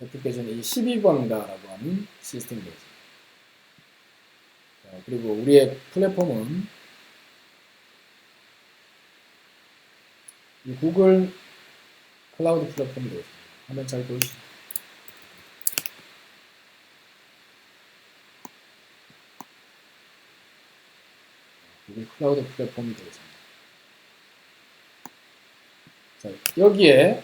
애플리케이션이 12번가라고 하는 시스템이 되겠습니다. 그리고 우리의 플랫폼은 이 구글 클라우드 플랫폼이 되겠습니다. 한번 잘 보여주시죠. 구글 클라우드 플랫폼이 되겠습니다. 자, 여기에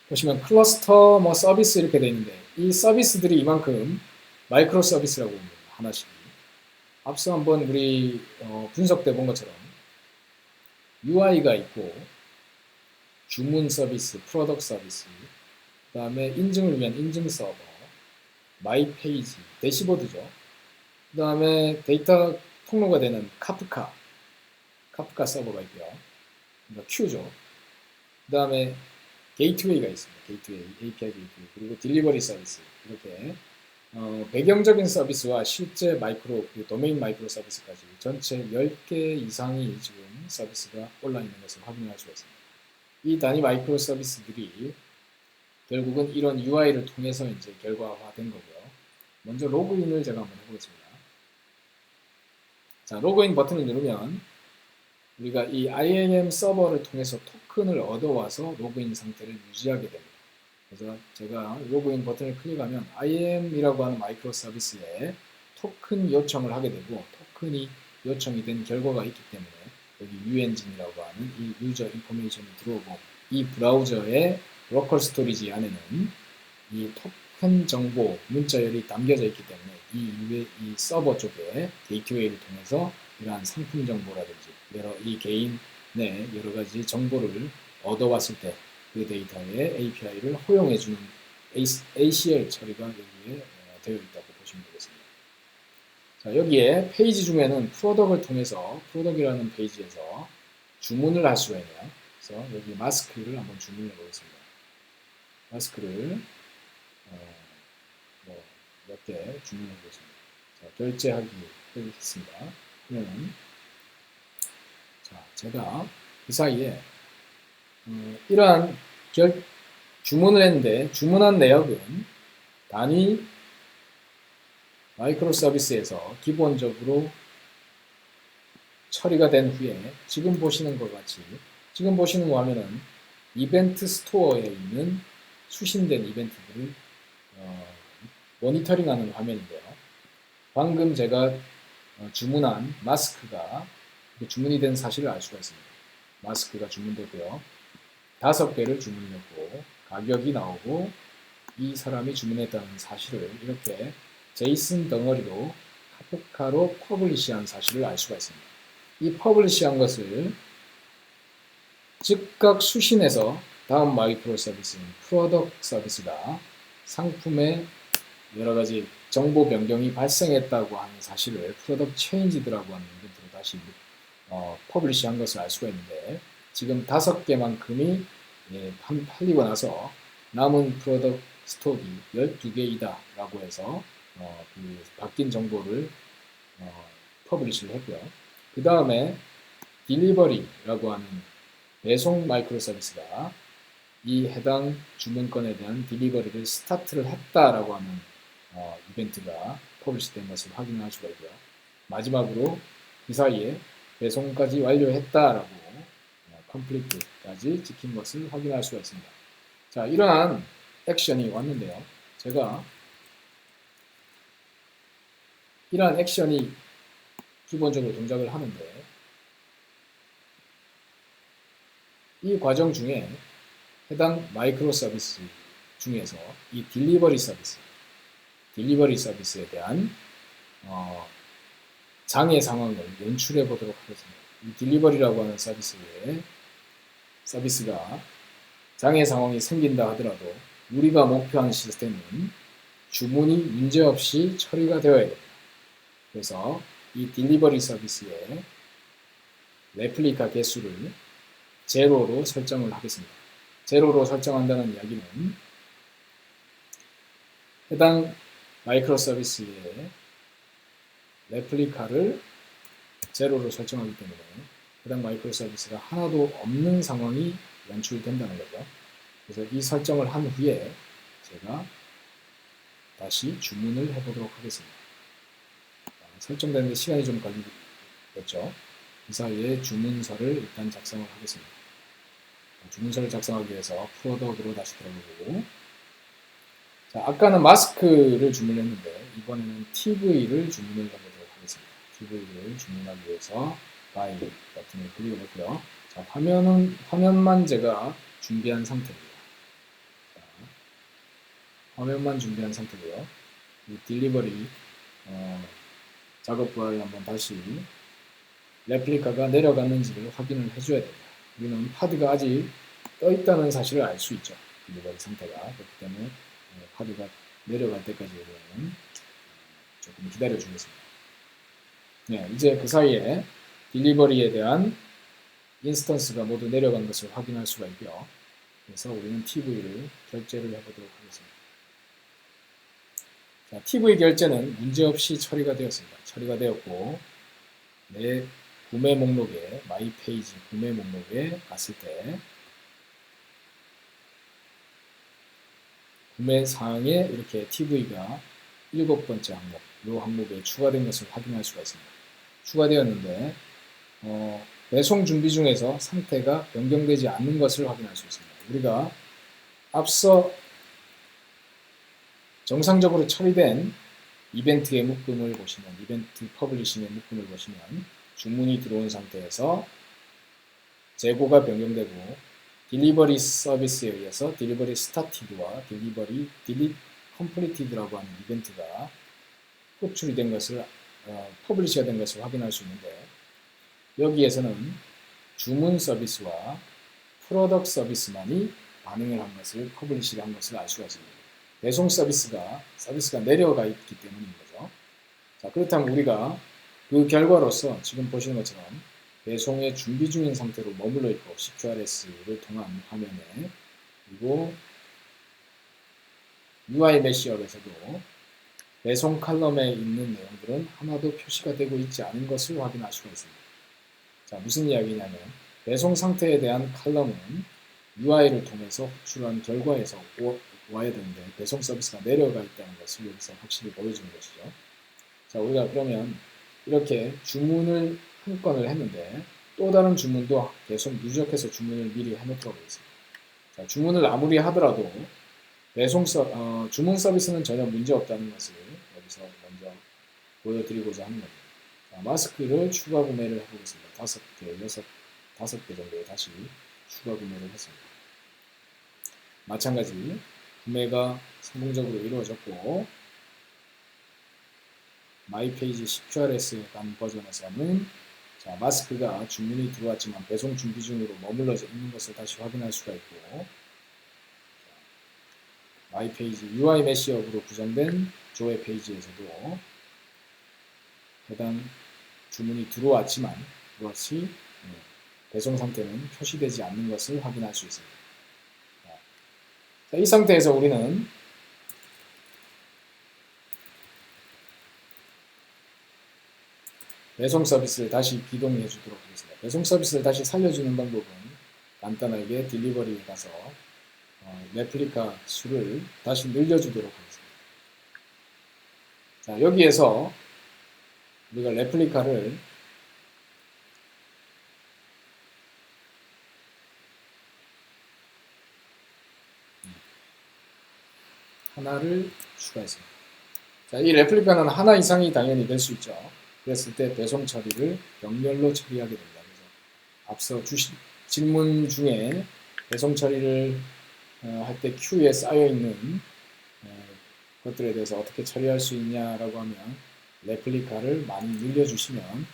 보시면 클러스터 뭐 서비스 이렇게 되어 있는데 이 서비스들이 이만큼 마이크로 서비스라고 합니다. 하나씩. 앞서 한번 우리 분석돼 본 것처럼 UI가 있고 주문 서비스, 프로덕트 서비스, 그 다음에 인증을 위한 인증 서버, 마이 페이지, 대시보드죠. 그 다음에 데이터 통로가 되는 카프카 서버가 있고요. 그러니까 큐죠. 그 다음에 게이트웨이가 있습니다. 게이트웨이, API 게이트웨이, 그리고 딜리버리 서비스 이렇게 배경적인 서비스와 실제 마이크로, 도메인 마이크로 서비스까지 전체 10개 이상이 지금 서비스가 올라있는 것을 확인할 수가 있습니다. 이 단위 마이크로 서비스들이 결국은 이런 UI를 통해서 이제 결과화된 거고요. 먼저 로그인을 제가 한번 해보겠습니다. 자, 로그인 버튼을 누르면 우리가 이 IAM 서버를 통해서 토큰을 얻어와서 로그인 상태를 유지하게 됩니다. 그래서 제가 로그인 버튼을 클릭하면 IAM이라고 하는 마이크로 서비스에 토큰 요청을 하게 되고 토큰이 요청이 된 결과가 있기 때문에 여기 유엔진이라고 하는 이 유저 인포메이션이 들어오고 이 브라우저의 로컬 스토리지 안에는 이 토큰 정보 문자열이 담겨져 있기 때문에 이 서버 쪽에 게이트웨이를 통해서 이러한 상품 정보라든지 이 개인의 여러 가지 정보를 얻어왔을 때 그 데이터의 API를 허용해주는 ACL 처리가 여기에 되어 있다고 보시면 되겠습니다. 자, 여기에 페이지 중에는 프로덕을 통해서 프로덕이라는 페이지에서 주문을 할 수가 있네요. 그래서 여기 마스크를 한번 주문해 보겠습니다. 마스크를 몇 개 주문해 보겠습니다. 자, 결제하기 클릭했습니다. 그러면 자, 제가 그 사이에 이러한 주문을 했는데 주문한 내역은 단위 마이크로 서비스에서 기본적으로 처리가 된 후에 지금 보시는 것 같이 지금 보시는 화면은 이벤트 스토어에 있는 수신된 이벤트들을 모니터링하는 화면인데요. 방금 제가 주문한 마스크가 주문이 된 사실을 알 수가 있습니다. 마스크가 주문되고요. 5개를 주문했고 가격이 나오고 이 사람이 주문했다는 사실을 이렇게 제이슨 덩어리로 카프카로 퍼블리시한 사실을 알 수가 있습니다. 이 퍼블리시한 것을 즉각 수신해서 다음 마이크로 서비스인 프로덕트 서비스가 상품의 여러 가지 정보 변경이 발생했다고 하는 사실을 프로덕트 체인지드라고 하는 이벤트로 다시 퍼블리시한 것을 알 수가 있는데 지금 5개만큼이 팔리고 나서 남은 프로덕트 스톡이 12개이다 라고 해서 그 바뀐 정보를 퍼블리시를 했고요. 그 다음에 딜리버리라고 하는 배송 마이크로 서비스가 이 해당 주문건에 대한 딜리버리를 스타트를 했다라고 하는 이벤트가 퍼블리시된 것을 확인할 수가 있고요. 마지막으로 그 사이에 배송까지 완료했다라고 컴플리트까지 찍힌 것을 확인할 수가 있습니다. 자, 이러한 액션이 왔는데요. 제가 이러한 액션이 기본적으로 동작을 하는데 이 과정 중에 해당 마이크로 서비스 중에서 이 딜리버리 서비스에 대한 장애 상황을 연출해 보도록 하겠습니다. 이 딜리버리라고 하는 서비스가 장애 상황이 생긴다 하더라도 우리가 목표하는 시스템은 주문이 문제없이 처리가 되어야 됩니다. 그래서 이 딜리버리 서비스의 레플리카 개수를 제로로 설정을 하겠습니다. 제로로 설정한다는 이야기는 해당 마이크로 서비스의 레플리카를 제로로 설정하기 때문에 해당 마이크로 서비스가 하나도 없는 상황이 연출된다는 거죠. 그래서 이 설정을 한 후에 제가 다시 주문을 해보도록 하겠습니다. 설정되는데 시간이 좀 걸리겠죠. 그 사이에 주문서를 일단 작성을 하겠습니다. 주문서를 작성하기 위해서 프로덕으로 다시 들어가고, 자, 아까는 마스크를 주문했는데 이번에는 TV를 주문을 해보도록 하겠습니다. TV를 주문하기 위해서 바이 버튼을 클릭을 했고요. 자, 화면만 제가 준비한 상태입니다. 자, 화면만 준비한 상태고요. 이 딜리버리 작업부에 한번 다시 레플리카가 내려갔는지를 확인을 해줘야 됩니다. 우리는 파드가 아직 떠 있다는 사실을 알 수 있죠. 딜리버리 상태가. 그렇기 때문에 파드가 내려갈 때까지 우리는 조금 기다려 주겠습니다. 네, 이제 그 사이에 딜리버리에 대한 인스턴스가 모두 내려간 것을 확인할 수가 있고요. 그래서 우리는 TV를 결제를 해보도록 하겠습니다. 자, TV 결제는 문제없이 처리가 되었습니다. 처리가 되었고, 내 구매 목록에, 마이 페이지 구매 목록에 갔을 때 구매 사항에 이렇게 TV가 7번째 항목, 이 항목에 추가된 것을 확인할 수가 있습니다. 추가되었는데 배송 준비 중에서 상태가 변경되지 않는 것을 확인할 수 있습니다. 우리가 앞서 정상적으로 처리된 이벤트의 묶음을 보시면, 이벤트 퍼블리싱의 묶음을 보시면 주문이 들어온 상태에서 재고가 변경되고 딜리버리 서비스에 의해서 딜리버리 스타티드와 딜리버리 딜릿 컴플리티드라고 하는 이벤트가 호출이 된 것을 퍼블리시가 된 것을 확인할 수 있는데, 여기에서는 주문 서비스와 프로덕트 서비스만이 반응을 한 것을, 퍼블리시를 한 것을 알 수가 있습니다. 배송 서비스가 내려가 있기 때문인 거죠. 자, 그렇다면 우리가 그 결과로서 지금 보시는 것처럼 배송의 준비 중인 상태로 머물러 있고, CQRS를 통한 화면에, 그리고 UI 매시업에서도 배송 칼럼에 있는 내용들은 하나도 표시가 되고 있지 않은 것을 확인할 수가 있습니다. 자, 무슨 이야기냐면 배송 상태에 대한 칼럼은 UI를 통해서 호출한 결과에서 와야 되는데 배송 서비스가 내려가 있다는 것을 여기서 확실히 보여주는 것이죠. 자, 우리가 그러면 이렇게 주문을 한 건을 했는데 또 다른 주문도 계속 누적해서 주문을 미리 해놓도록 하겠습니다. 자, 주문을 아무리 하더라도 주문 서비스는 전혀 문제 없다는 것을 여기서 먼저 보여드리고자 하는 겁니다. 자, 마스크를 추가 구매를 해보겠습니다. 5개, 5개 정도에 다시 추가 구매를 했습니다. 마찬가지 구매가 성공적으로 이루어졌고, 마이페이지 CQRS 간 버전에서는 자, 마스크가 주문이 들어왔지만 배송 준비 중으로 머물러져 있는 것을 다시 확인할 수가 있고, 마이페이지 UI 매시업으로 구성된 조회 페이지에서도 해당 주문이 들어왔지만 그것이 배송 상태는 표시되지 않는 것을 확인할 수 있습니다. 자, 이 상태에서 우리는 배송 서비스를 다시 기동해 주도록 하겠습니다. 배송 서비스를 다시 살려주는 방법은 간단하게 딜리버리에 가서 레플리카 수를 다시 늘려주도록 하겠습니다. 자, 여기에서 우리가 레플리카를 하나를 추가했습니다. 자, 이 레플리카는 하나 이상이 당연히 될 수 있죠. 그랬을 때 배송 처리를 병렬로 처리하게 됩니다. 그래서 앞서 질문 중에 배송 처리를 할 때 큐에 쌓여 있는 것들에 대해서 어떻게 처리할 수 있냐라고 하면 레플리카를 많이 늘려주시면,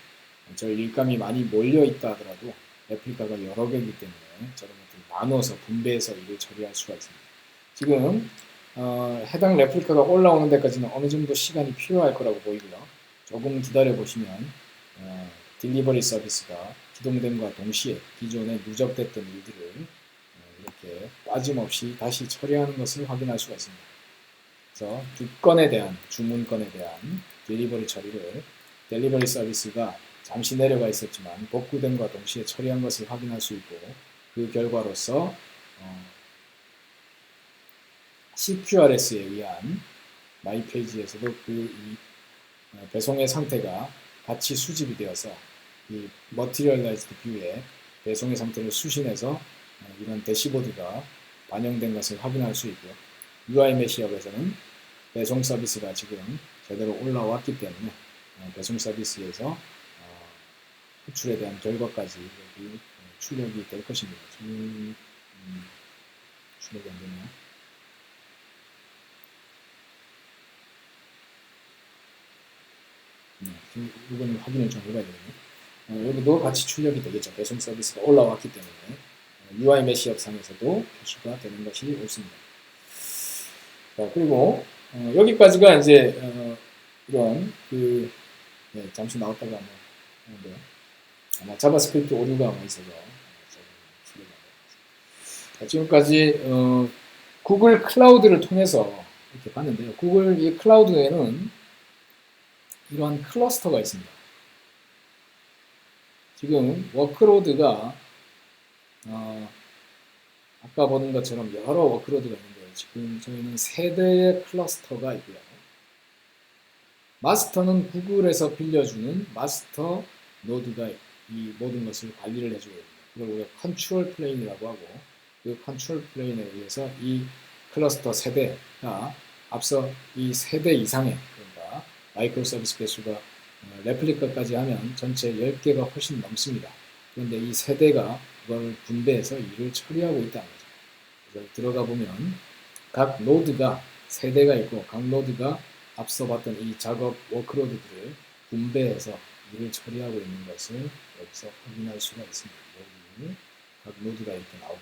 저 일감이 많이 몰려 있다 하더라도 레플리카가 여러 개이기 때문에 저런 것들 나눠서 분배해서 일을 처리할 수가 있습니다. 지금 해당 레플리카가 올라오는 데까지는 어느 정도 시간이 필요할 거라고 보이고요. 조금 기다려 보시면 딜리버리 서비스가 기동됨과 동시에 기존에 누적됐던 일들을 이렇게 빠짐없이 다시 처리하는 것을 확인할 수가 있습니다. 그래서 두 건에 대한 주문건에 대한 딜리버리 처리를 딜리버리 서비스가 잠시 내려가 있었지만 복구됨과 동시에 처리한 것을 확인할 수 있고, 그 결과로서 CQRS에 의한 마이 페이지에서도 이 배송의 상태가 같이 수집이 되어서 이 Materialized View에 배송의 상태를 수신해서 이런 대시보드가 반영된 것을 확인할 수 있고요. UI 메시업에서는 배송 서비스가 지금 제대로 올라왔기 때문에 배송 서비스에서 호출에 대한 결과까지 여기 출력이 될 것입니다. 출력이 안 되네요. 이건 확인을 좀 해봐야 되겠네요. 여기도 같이 출력이 되겠죠. 배송 서비스가 올라왔기 때문에 UI 메시업 상에서도 표시가 되는 것이 옳습니다. 자, 그리고 여기까지가 이제 이런 잠시 나왔다가 하는데요. 아마 자바스크립트 오류가 아마 있어서 지금까지 구글 클라우드를 통해서 이렇게 봤는데요. 구글 이 클라우드에는 이러한 클러스터가 있습니다. 지금 워크로드가 아까 보는 것처럼 여러 워크로드가 있는데요. 지금 저희는 세 대의 클러스터가 있고요. 마스터는 구글에서 빌려주는 마스터 노드가 이 모든 것을 관리를 해주고 있습니다. 그걸 우리가 컨트롤 플레인이라고 하고 그 컨트롤 플레인에 의해서 이 클러스터 세대가 앞서 이 세대 이상의 그러니까 마이크로 서비스 개수가 레플리카까지 하면 전체 10개가 훨씬 넘습니다. 그런데 이 세대가 그걸 분배해서 일을 처리하고 있다는 거죠. 그래서 들어가 보면 각 노드가 세대가 있고 각 노드가 앞서 봤던 이 작업 워크로드들을 분배해서 일을 처리하고 있는 것을 여기서 확인할 수가 있습니다. 여기 각 노드가 이렇게 나오고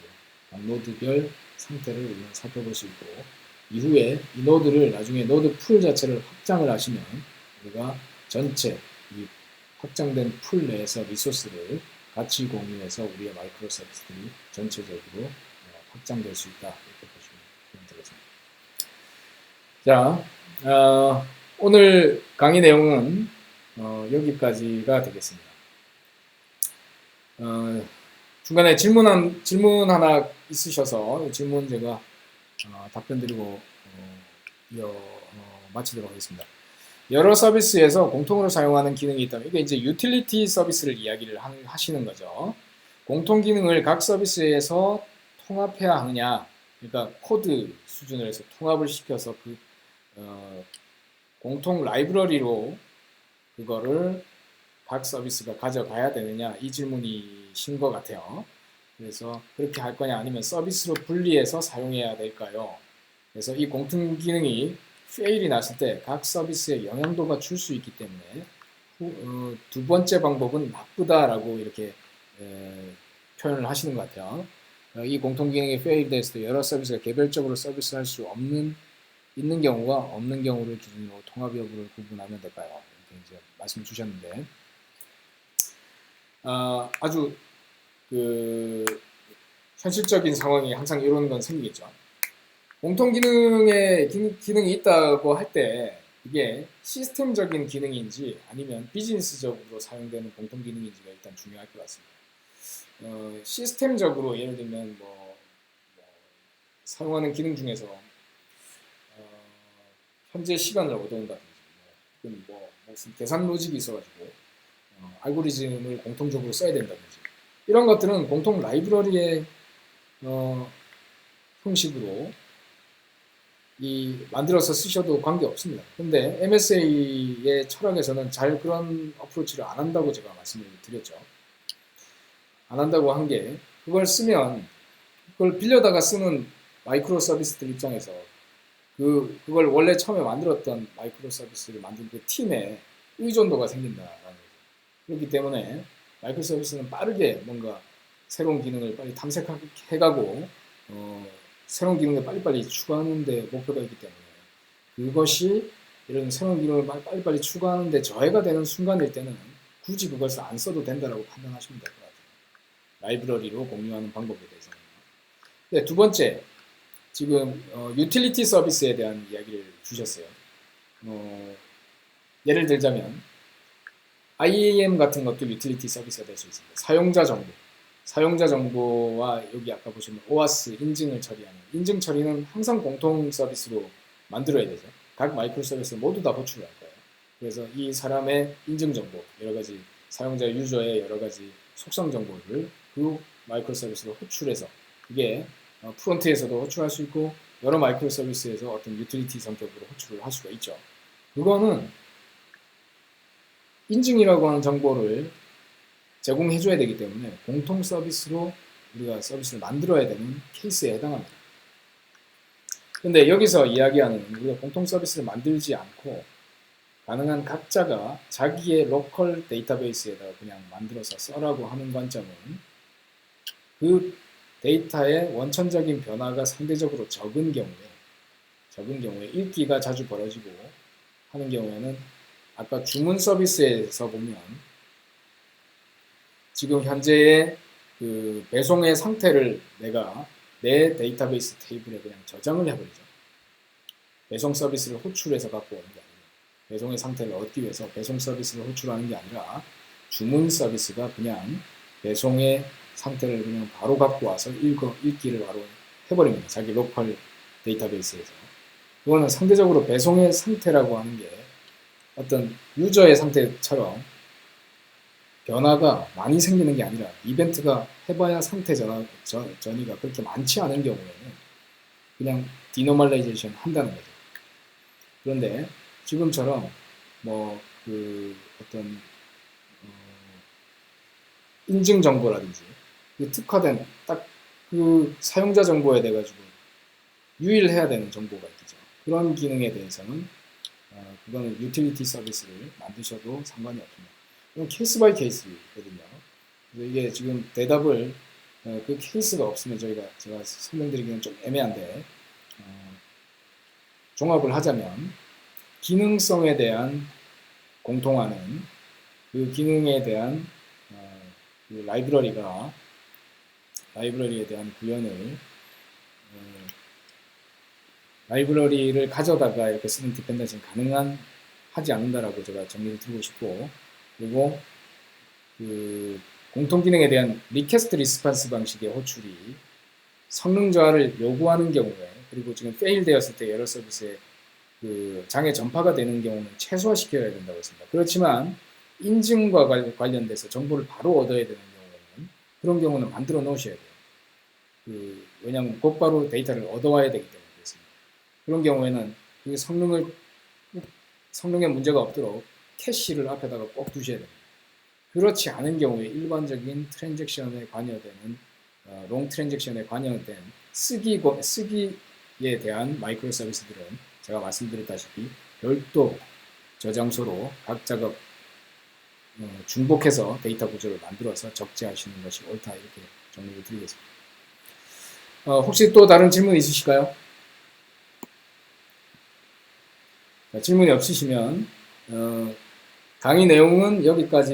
각 노드별 상태를 우리는 살펴볼 수 있고 이후에 이 노드를 나중에 노드 풀 자체를 확장을 하시면 우리가 전체 이 확장된 풀 내에서 리소스를 같이 공유해서 우리의 마이크로 서비스들이 전체적으로 확장될 수 있다 이렇게 보시면 되겠습니다. 자, 오늘 강의 내용은 여기까지가 되겠습니다. 중간에 질문 하나 있으셔서 질문 제가 답변 드리고 마치도록 하겠습니다. 여러 서비스에서 공통으로 사용하는 기능이 있다면 이게 이제 유틸리티 서비스를 이야기를 하시는 거죠. 공통 기능을 각 서비스에서 통합해야 하느냐, 그러니까 코드 수준으로 해서 통합을 시켜서 그 공통 라이브러리로 그거를 각 서비스가 가져가야 되느냐 이 질문이신 것 같아요. 그래서 그렇게 할 거냐 아니면 서비스로 분리해서 사용해야 될까요? 그래서 이 공통 기능이 페일이 났을 때 각 서비스에 영향도가 줄 수 있기 때문에 두 번째 방법은 나쁘다라고 이렇게 표현을 하시는 것 같아요. 이 공통 기능이 페일 됐을 때 여러 서비스가 개별적으로 서비스할 수 있는 경우가 없는 경우를 기준으로 통합 여부를 구분하면 될까요? 이렇게 이제 말씀 주셨는데 아주 현실적인 상황이 항상 이런 건 생기겠죠. 공통 기능이 있다고 할 때 이게 시스템적인 기능인지 아니면 비즈니스적으로 사용되는 공통 기능인지가 일단 중요할 것 같습니다. 시스템적으로 예를 들면 사용하는 기능 중에서 현재 시간을 얻어온다든지 무슨 계산 로직이 있어가지고 알고리즘을 공통적으로 써야 된다든지 이런 것들은 공통 라이브러리의 형식으로 만들어서 쓰셔도 관계없습니다. 근데 MSA의 철학에서는 잘 그런 어프로치를 안 한다고 제가 말씀을 드렸죠. 안 한다고 한 게 그걸 쓰면 그걸 빌려다가 쓰는 마이크로 서비스들 입장에서 그걸 원래 처음에 만들었던 마이크로 서비스를 만든 그 팀에 의존도가 생긴다라는 거죠. 그렇기 때문에 마이크로 서비스는 빠르게 뭔가 새로운 기능을 빨리 탐색해가고 새로운 기능을 빨리빨리 추가하는 데 목표가 있기 때문에 그것이 이런 새로운 기능을 빨리빨리 추가하는 데 저해가 되는 순간일 때는 굳이 그것을 안 써도 된다고 판단하시면 될 것 같아요. 라이브러리로 공유하는 방법에 대해서는. 네, 두 번째, 지금 유틸리티 서비스에 대한 이야기를 주셨어요. 예를 들자면 IAM 같은 것도 유틸리티 서비스가 될 수 있습니다. 사용자 정보. 사용자 정보와 여기 아까 보시면 OAuth 인증을 처리하는 인증 처리는 항상 공통 서비스로 만들어야 되죠. 각 마이크로 서비스 모두 다 호출을 할 거예요. 그래서 이 사람의 인증 정보, 여러 가지 사용자 유저의 여러 가지 속성 정보를 그 마이크로 서비스로 호출해서 이게 프론트에서도 호출할 수 있고 여러 마이크로 서비스에서 어떤 유틸리티 성격으로 호출을 할 수가 있죠. 그거는 인증이라고 하는 정보를 제공해줘야 되기 때문에 공통 서비스로 우리가 서비스를 만들어야 되는 케이스에 해당합니다. 근데 여기서 이야기하는 우리가 공통 서비스를 만들지 않고 가능한 각자가 자기의 로컬 데이터베이스에다가 그냥 만들어서 써라고 하는 관점은 그 데이터의 원천적인 변화가 상대적으로 적은 경우에 읽기가 자주 벌어지고 하는 경우에는 아까 주문 서비스에서 보면 지금 현재의 그 배송의 상태를 내가 내 데이터베이스 테이블에 그냥 저장을 해버리죠. 배송 서비스를 호출해서 갖고 오는 게 아니라 배송의 상태를 얻기 위해서 배송 서비스를 호출하는 게 아니라 주문 서비스가 그냥 배송의 상태를 그냥 바로 갖고 와서 읽기를 바로 해버립니다. 자기 로컬 데이터베이스에서. 그거는 상대적으로 배송의 상태라고 하는 게 어떤 유저의 상태처럼 변화가 많이 생기는 게 아니라 이벤트가 해봐야 상태 전이가 그렇게 많지 않은 경우에는 그냥 디노멀라이제이션 한다는 거죠. 그런데 지금처럼 뭐 그 어떤 인증 정보라든지 특화된 딱 그 사용자 정보에 대해 가지고 유일해야 되는 정보가 있겠죠. 그런 기능에 대해서는 그거는 유틸리티 서비스를 만드셔도 상관이 없습니다. 이건 케이스 바이 케이스거든요. 그래서 이게 지금 대답을 그 케이스가 없으면 제가 설명드리기는 좀 애매한데 종합을 하자면 기능성에 대한 공통화는 그 기능에 대한 그 라이브러리에 대한 구현을 라이브러리를 가져다가 이렇게 쓰는 디펜던시는 하지 않는다라고 제가 정리를 드리고 싶고, 그리고 그 공통 기능에 대한 리퀘스트 리스폰스 방식의 호출이 성능 저하를 요구하는 경우에, 그리고 지금 페일 되었을 때 에러 서비스에 그 장애 전파가 되는 경우는 최소화시켜야 된다고 했습니다. 그렇지만 인증과 관련돼서 정보를 바로 얻어야 되는 경우에는 그런 경우는 만들어 놓으셔야 돼요. 왜냐하면 곧바로 데이터를 얻어와야 되기 때문에 그렇습니다. 그런 경우에는 그 성능에 문제가 없도록 캐시를 앞에다가 꼭 두셔야 됩니다. 그렇지 않은 경우에 일반적인 트랜잭션에 관여되는 롱 트랜잭션에 관여된 쓰기에 대한 마이크로 서비스들은 제가 말씀드렸다시피 별도 저장소로 각자가 중복해서 데이터 구조를 만들어서 적재하시는 것이 옳다, 이렇게 정리를 드리겠습니다. 혹시 또 다른 질문 있으실까요? 질문이 없으시면 강의 내용은 여기까지